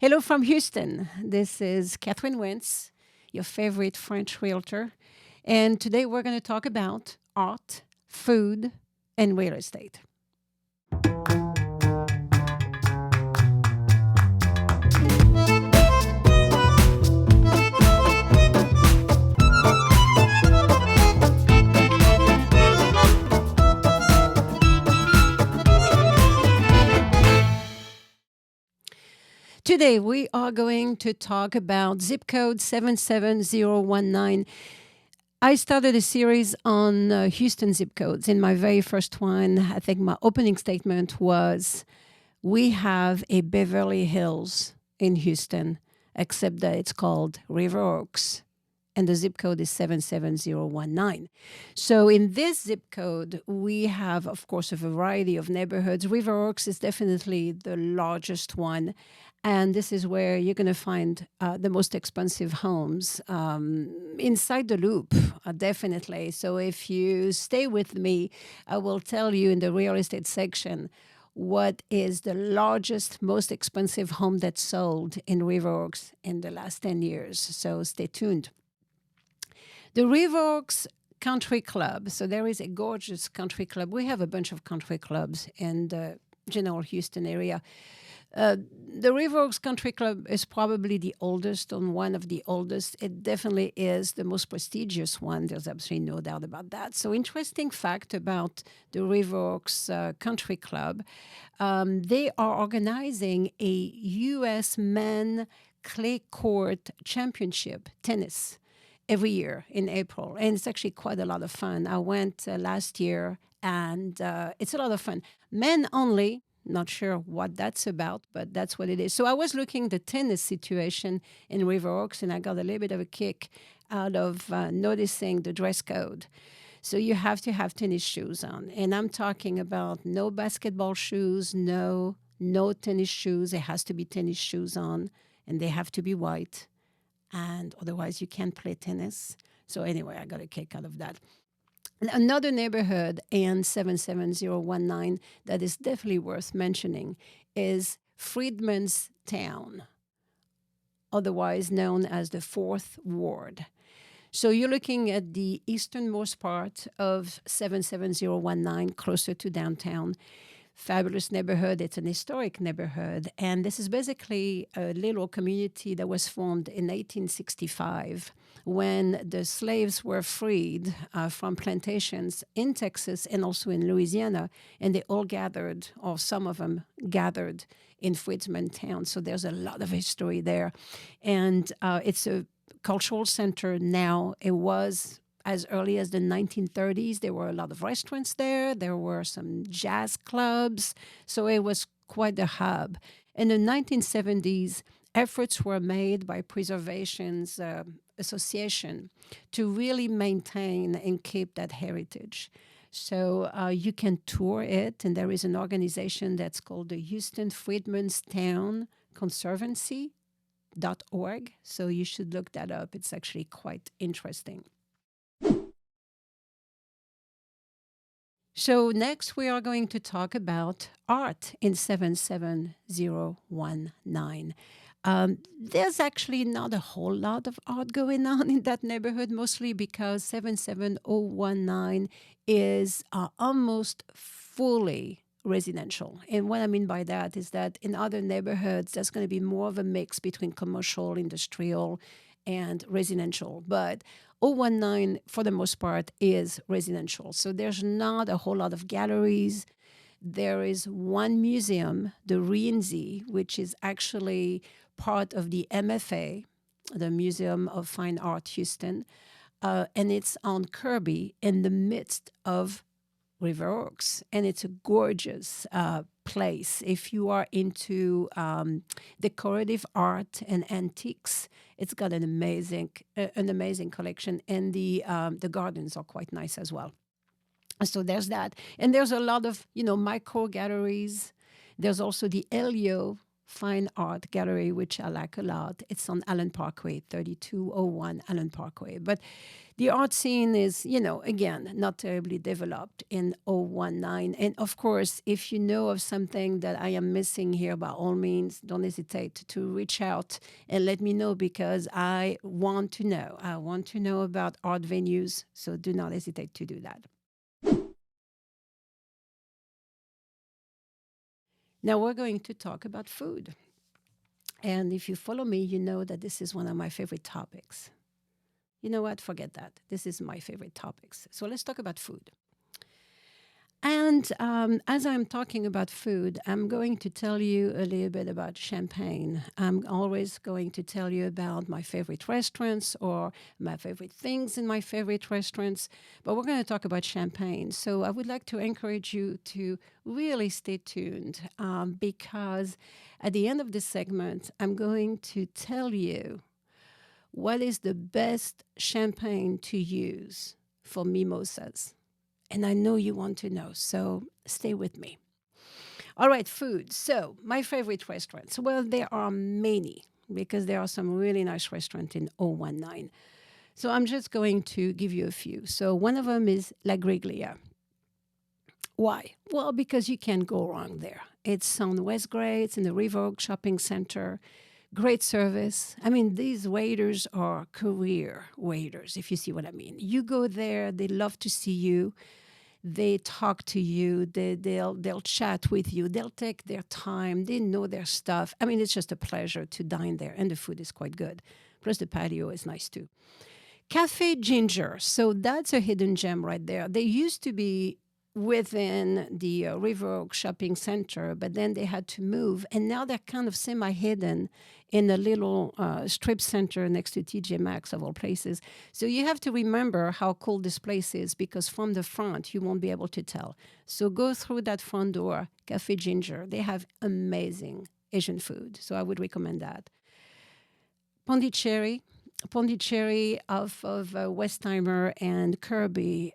Hello from Houston. This is Catherine Wintz, your favorite French realtor. And today we're going to talk about art, food, and real estate. Today we are going to talk about zip code 77019. I started a series on Houston zip codes. In my very first one, I think my opening statement was, we have a Beverly Hills in Houston, except that it's called River Oaks, and the zip code is 77019. So in this zip code, we have, of course, a variety of neighborhoods. River Oaks is definitely the largest one. And this is where you're going to find the most expensive homes inside the loop, definitely. So if you stay with me, I will tell you in the real estate section what is the largest, most expensive home that's sold in River Oaks in the last 10 years. So stay tuned. The River Oaks Country Club. So there is a gorgeous country club. We have a bunch of country clubs in the general Houston area. The River Oaks Country Club is probably the oldest, and one of the oldest. It definitely is the most prestigious one. There's absolutely no doubt about that. So interesting fact about the River Oaks Country Club. They are organizing a U.S. Men Clay Court Championship tennis every year in April. And it's actually quite a lot of fun. I went last year, and it's a lot of fun. Men only. Not sure what that's about, but that's what it is. So I was looking at the tennis situation in River Oaks, and I got a little bit of a kick out of noticing the dress code. So you have to have tennis shoes on. And I'm talking about no basketball shoes, no tennis shoes. It has to be tennis shoes on, and they have to be white. And otherwise you can't play tennis. So anyway, I got a kick out of that. Another neighborhood in 77019 that is definitely worth mentioning is Freedman's Town, otherwise known as the 4th Ward. So you're looking at the easternmost part of 77019, closer to downtown. Fabulous neighborhood. It's an historic neighborhood. And this is basically a little community that was formed in 1865 when the slaves were freed from plantations in Texas and also in Louisiana. And they all gathered, or some of them gathered, in Freedman Town. So there's a lot of history there. And it's a cultural center now. It was as early as the 1930s. There were a lot of restaurants there. There were some jazz clubs. So it was quite a hub. In the 1970s, efforts were made by Preservation's Association to really maintain and keep that heritage. So you can tour it, and there is an organization that's called the Houston Freedman's Town Conservancy.org. So you should look that up. It's actually quite interesting. So next we are going to talk about art in 77019. There's actually not a whole lot of art going on in that neighborhood, mostly because 77019 is almost fully residential. And what I mean by that is that in other neighborhoods, there's going to be more of a mix between commercial, industrial, and residential. But 019, for the most part, is residential. So there's not a whole lot of galleries. There is one museum, the Wintz, which is actually part of the MFA, the Museum of Fine Art Houston, and it's on Kirby in the midst of River Oaks, and it's a gorgeous place. If you are into decorative art and antiques, it's got an amazing collection, and the gardens are quite nice as well. So there's that, and there's a lot of micro galleries. There's also the Elio fine art gallery, which I like a lot. It's on Allen Parkway, 3201 Allen Parkway. But the art scene is, again, not terribly developed in 019. And of course, if you know of something that I am missing here, by all means, don't hesitate to reach out and let me know, because I want to know. I want to know about art venues, so do not hesitate to do that. Now we're going to talk about food. And if you follow me, you know that this is one of my favorite topics. You know what? Forget that. This is my favorite topics. So let's talk about food. And as I'm talking about food, I'm going to tell you a little bit about champagne. I'm always going to tell you about my favorite restaurants or my favorite things in my favorite restaurants, but we're going to talk about champagne. So I would like to encourage you to really stay tuned, because at the end of this segment, I'm going to tell you what is the best champagne to use for mimosas. And I know you want to know, so stay with me. All right, food. So, my favorite restaurants. Well, there are many, because there are some really nice restaurants in 019. So, I'm just going to give you a few. So, one of them is La Griglia. Why? Well, because you can't go wrong there. It's on West Gray, it's in the River Oak Shopping Center. Great service. I mean, these waiters are career waiters, if you see what I mean. You go there, they love to see you. They talk to you. They'll chat with you. They'll take their time. They know their stuff. I mean, it's just a pleasure to dine there, and the food is quite good. Plus, the patio is nice too. Cafe Ginger. So that's a hidden gem right there. They used to be within the River Oak Shopping Center, but then they had to move, and now they're kind of semi-hidden in a little strip center next to TJ Maxx, of all places. So you have to remember how cool this place is, because from the front, you won't be able to tell. So go through that front door, Cafe Ginger. They have amazing Asian food, so I would recommend that. Pondicherry off of Westheimer and Kirby.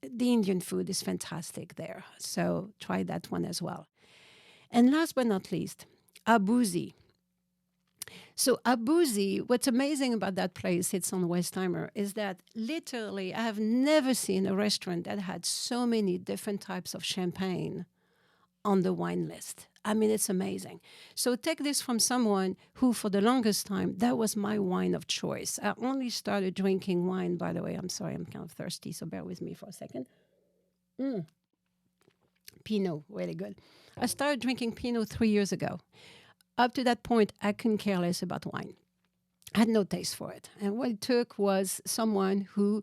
The Indian food is fantastic there, so try that one as well. And last but not least, Abuzi. So Abuzi, what's amazing about that place, it's on Westheimer, is that literally I have never seen a restaurant that had so many different types of champagne on the wine list. I mean, it's amazing. So take this from someone who, for the longest time, that was my wine of choice. I only started drinking wine, by the way. I'm sorry, I'm kind of thirsty, so bear with me for a second. Pinot, really good. I started drinking Pinot 3 years ago. Up to that point, I couldn't care less about wine. I had no taste for it. And what it took was someone who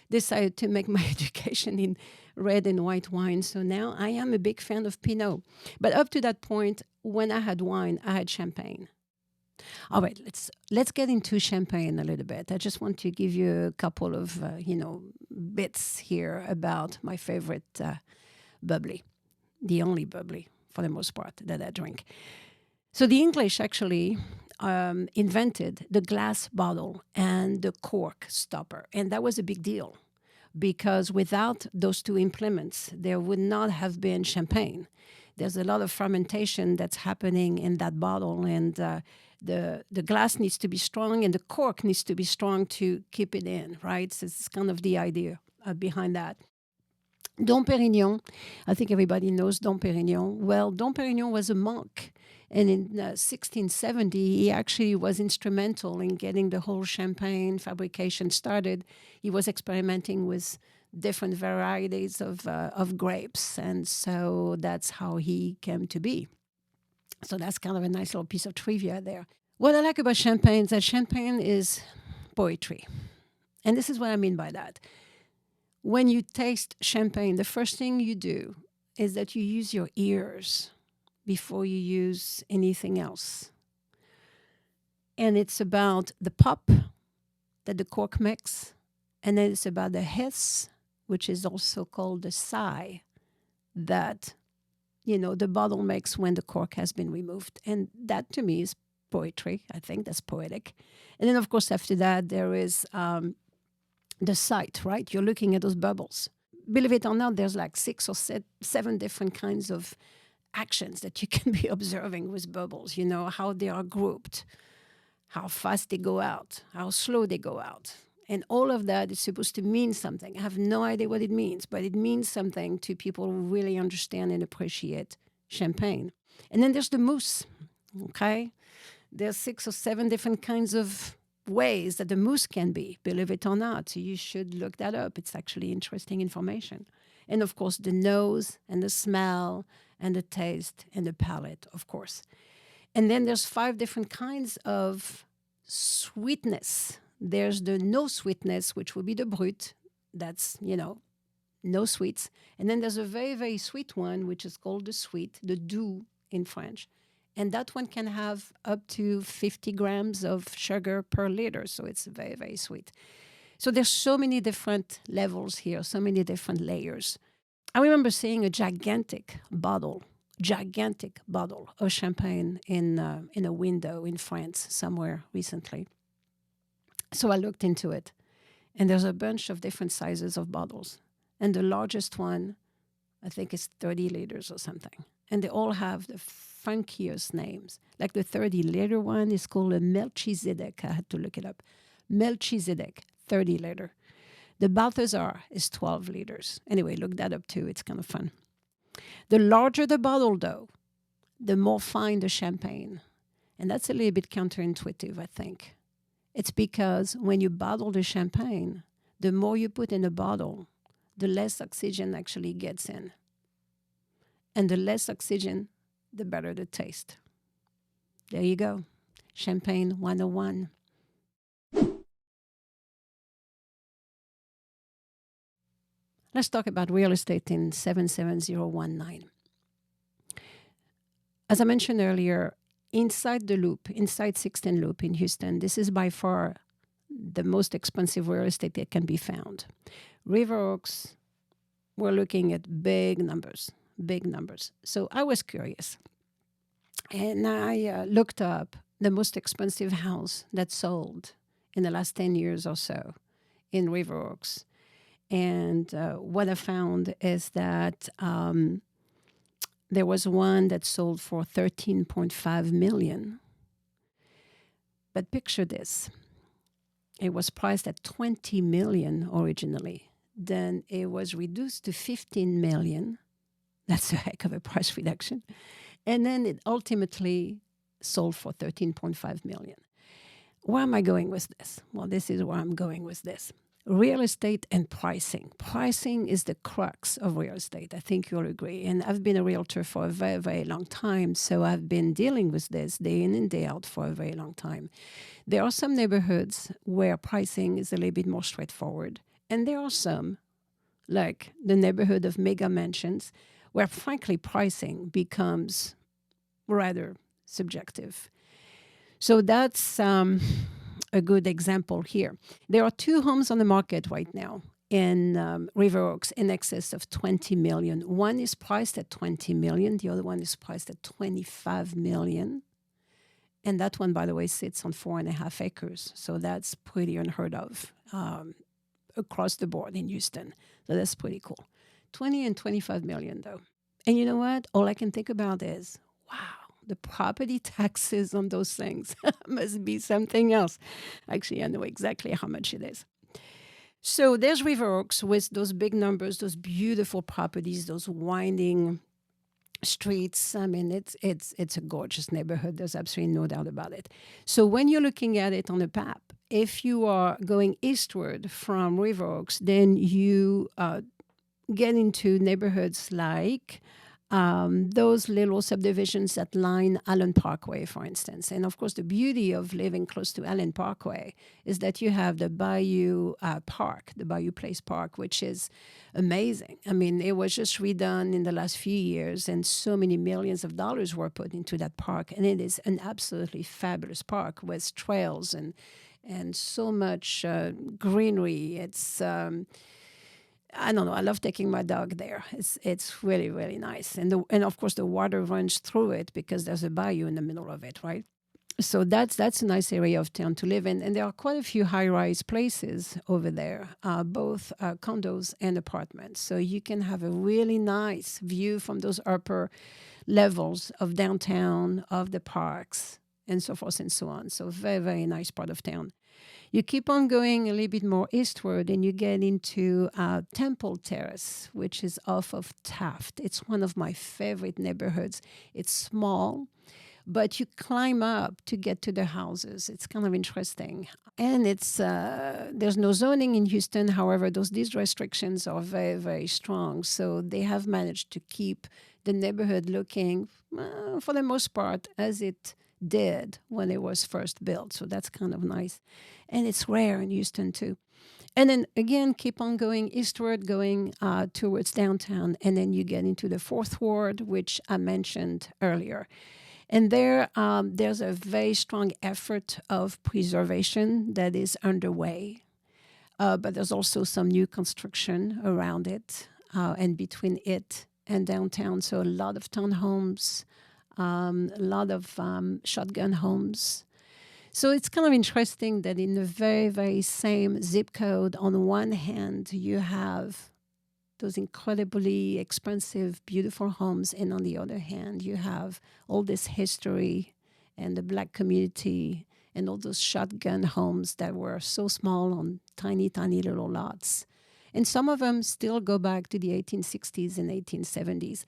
decided to make my education in red and white wine. So now I am a big fan of Pinot. But up to that point, when I had wine, I had champagne. All right, let's get into champagne a little bit. I just want to give you a couple of bits here about my favorite bubbly, the only bubbly for the most part that I drink. So the English actually invented the glass bottle and the cork stopper, and that was a big deal, because without those two implements, there would not have been champagne. There's a lot of fermentation that's happening in that bottle, and the glass needs to be strong and the cork needs to be strong to keep it in, right? So it's kind of the idea behind that. Dom Pérignon, I think everybody knows Dom Pérignon. Well, Dom Pérignon was a monk, and in 1670, he actually was instrumental in getting the whole champagne fabrication started. He was experimenting with different varieties of grapes, and so that's how he came to be. So that's kind of a nice little piece of trivia there. What I like about champagne is that champagne is poetry, and this is what I mean by that. When you taste champagne, the first thing you do is that you use your ears before you use anything else. And it's about the pop that the cork makes, and then it's about the hiss, which is also called the sigh, that, the bottle makes when the cork has been removed. And that, to me, is poetry. I think that's poetic. And then, of course, after that, there is the sight, right? You're looking at those bubbles. Believe it or not, there's like 6 or 7 different kinds of actions that you can be observing with bubbles, you know, how they are grouped, how fast they go out, how slow they go out. And all of that is supposed to mean something. I have no idea what it means, but it means something to people who really understand and appreciate champagne. And then there's the mousse, okay? There's 6 or 7 different kinds of ways that the mousse can be, believe it or not. So you should look that up. It's actually interesting information. And of course, the nose and the smell and the taste and the palate, of course. And then there's 5 different kinds of sweetness. There's the no sweetness, which would be the brut. That's, you know, no sweets. And then there's a very, very sweet one, which is called the sweet, the doux in French. And that one can have up to 50 grams of sugar per liter. So it's very, very sweet. So there's so many different levels here, so many different layers. I remember seeing a gigantic bottle of champagne in a window in France somewhere recently. So I looked into it, and there's a bunch of different sizes of bottles. And the largest one, I think, is 30 liters or something. And they all have the funkiest names. Like the 30-liter one is called a Melchizedek. I had to look it up. Melchizedek, 30 liter. The Balthazar is 12 liters. Anyway, look that up too. It's kind of fun. The larger the bottle, though, the more fine the champagne. And that's a little bit counterintuitive, I think. It's because when you bottle the champagne, the more you put in a bottle, the less oxygen actually gets in. And the less oxygen, the better the taste. There you go. Champagne 101. Let's talk about real estate in 77019. As I mentioned earlier, inside the loop, inside 16 Loop in Houston, this is by far the most expensive real estate that can be found. River Oaks, we're looking at big numbers. So I was curious. And I looked up the most expensive house that sold in the last 10 years or so in River Oaks. And what I found is that there was one that sold for $13.5 million. But picture this. It was priced at $20 million originally. Then it was reduced to $15 million. That's a heck of a price reduction. And then it ultimately sold for $13.5 million. Where am I going with this? Well, this is where I'm going with this. Real estate and pricing. Pricing is the crux of real estate. I think you'll agree. And I've been a realtor for a very, very long time. So I've been dealing with this day in and day out for a very long time. There are some neighborhoods where pricing is a little bit more straightforward. And there are some, like the neighborhood of mega mansions, where frankly pricing becomes rather subjective. So that's a good example here. There are 2 homes on the market right now in River Oaks in excess of $20 million. One is priced at $20 million. The other one is priced at $25 million. And that one, by the way, sits on 4.5 acres. So that's pretty unheard of across the board in Houston. So that's pretty cool. 20 and 25 million, though. And you know what? All I can think about is, wow, the property taxes on those things must be something else. Actually, I know exactly how much it is. So there's River Oaks with those big numbers, those beautiful properties, those winding streets. I mean, it's a gorgeous neighborhood. There's absolutely no doubt about it. So when you're looking at it on a map, if you are going eastward from River Oaks, then you get into neighborhoods like those little subdivisions that line Allen Parkway, for instance. And of course, the beauty of living close to Allen Parkway is that you have the Bayou Park, the Bayou Place Park, which is amazing. I mean, it was just redone in the last few years, and so many millions of dollars were put into that park. And it is an absolutely fabulous park with trails and so much greenery. It's I don't know. I love taking my dog there. It's really, really nice. And of course the water runs through it because there's a bayou in the middle of it, right? So that's a nice area of town to live in, and there are quite a few high-rise places over there, both condos and apartments. So you can have a really nice view from those upper levels of downtown, of the parks, and so forth and so on. So very, very nice part of town. You keep on going a little bit more eastward, and you get into Temple Terrace, which is off of Taft. It's one of my favorite neighborhoods. It's small, but you climb up to get to the houses. It's kind of interesting. And it's there's no zoning in Houston. However, these restrictions are very, very strong. So they have managed to keep the neighborhood looking, for the most part, as it did when it was first built. So that's kind of nice. And it's rare in Houston, too. And then again, keep on going eastward, going towards downtown. And then you get into the Fourth Ward, which I mentioned earlier. And there's a very strong effort of preservation that is underway. But there's also some new construction around it and between it and downtown. So a lot of townhomes, a lot of shotgun homes. So it's kind of interesting that in the very, very same zip code, on one hand, you have those incredibly expensive, beautiful homes. And on the other hand, you have all this history and the Black community and all those shotgun homes that were so small on tiny, tiny little lots. And some of them still go back to the 1860s and 1870s.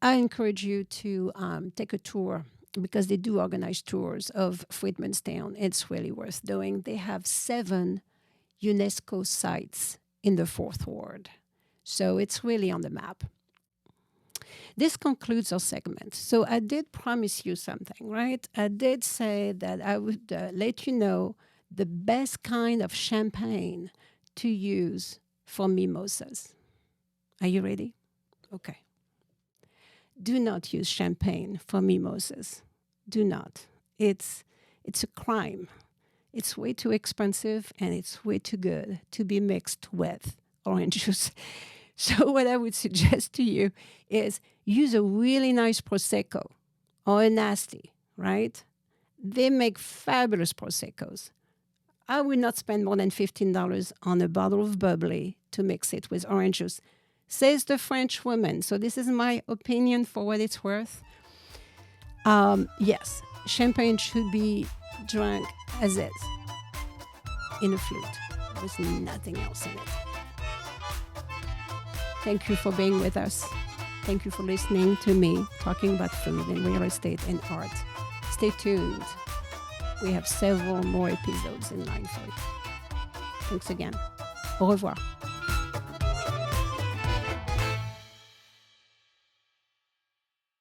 I encourage you to take a tour, because they do organize tours of Freedmanstown. It's really worth doing. They have 7 UNESCO sites in the Fourth Ward. So it's really on the map. This concludes our segment. So I did promise you something, right? I did say that I would let you know the best kind of champagne to use for mimosas. Are you ready? Okay. Do not use champagne for mimosas. Do not. It's a crime. It's way too expensive, and it's way too good to be mixed with orange juice. So what I would suggest to you is use a really nice Prosecco or a nasty, right? They make fabulous Proseccos. I would not spend more than $15 on a bottle of bubbly to mix it with orange juice, says the French woman. So this is my opinion for what it's worth. Yes, champagne should be drunk as is, in a flute. There's nothing else in it. Thank you for being with us. Thank you for listening to me talking about food and real estate and art. Stay tuned. We have several more episodes in line for you. Thanks again. Au revoir.